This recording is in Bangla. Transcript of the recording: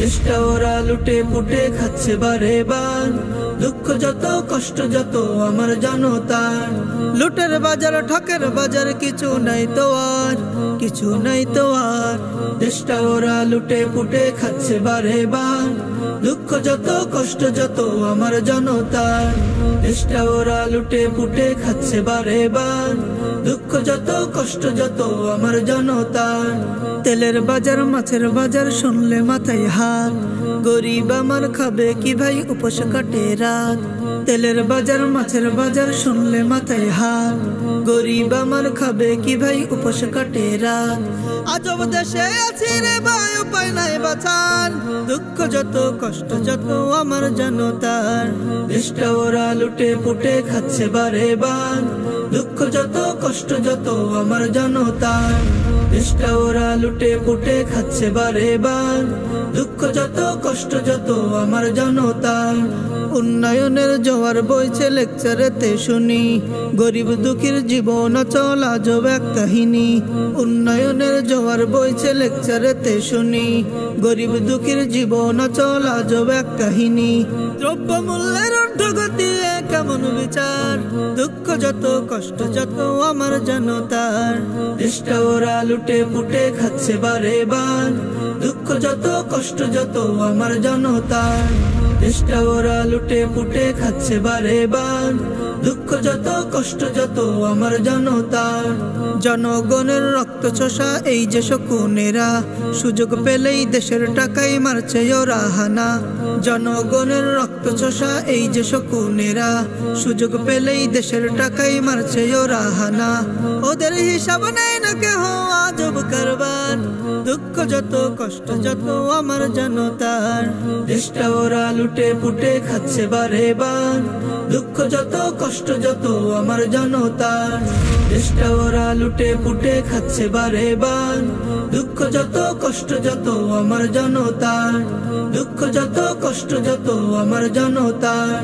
দেশটা ওরা লুটে পুটে খাচ্ছে বারে বার, দুঃখ যত কষ্ট যত আমার জনতার। লুটের বাজার ঠকের বাজার কিছু নাই তো আর, কিছু নাই তো আর। দেশটা ওরা লুটে পুটে খাচ্ছে বারে বার, দুঃখ যত কষ্ট যত আমার জনতার। দেশটা ওরা লুটে পুটে খাচ্ছে বারে বার, দুঃখ যত কষ্ট যত আমার জনতার। তেলের বাজার মাছের বাজার শুনলে মাথায় হাত, গরিব আমার খাবে কি ভাই উপোস কাটে রাত। তেলের বাজার মাছের বাজার শুনলে মাথায় হাত, গরিব আমার খাবে কি ভাই উপোস কাটে রাত। আজব দেশে আছি রে ভাই উপায় নাই বাঁচার, দুঃখ যত কষ্ট যত আমার জনতার। দেশটা ওরা লুটে পুটে খাচ্ছে বারে বার, দুঃখ যত কষ্ট যত আমার জনতার। দেশটা ওরা লুটে পুটে খাচ্ছে বারে বার, দুঃখ যত কষ্ট যত আমার জনতার। উন্নয়নের জোয়ার বইছে লেকচারেতে শুনি, গরিব দুঃখীর জীবন চল আজব এক কাহিনী। উন্নয়নের জোয়ার বইছে লেকচারেতে শুনি, গরিব দুঃখীর জীবন চল আজব এক কাহিনী। দ্রব্য মূল্যের ঊর্ধ্বগতি কেমন বিচার, দুঃখ যত কষ্ট যত আমার জনতার। দেশটা ওরা লুটে পুটে খাচ্ছে বারে বার, দুঃখ যত কষ্ট যত আমার জনতার। দেশটা ওরা লুটে পুটে খাচ্ছে বারে বার, দুঃখ যত কষ্ট যত আমার জনতার। জনগণের রক্ত চোষা এই যে শকুনেরা, সুযোগ পেলেই দেশের টাকাই মারছে ওরা হানা। জনগণের রক্ত চোষা এই যে শকুনেরা, সুযোগ পেলেই দেশের টাকাই মারছে ওরা হানা। ওদের হিসাব নেই না কেহ আজব কারবার, দুঃখ যত কষ্ট যত আমার জনতার। দেশটা ওরা লুটে পুটে খাচ্ছে বারে বার, দুঃখ যত কষ্ট যত আমার জনতার। দেশটা ওরা লুটে পুটে খাচ্ছে বারে বার, দুঃখ যত কষ্ট যত আমার জনতার। দুঃখ যত কষ্ট যত আমার জনতার।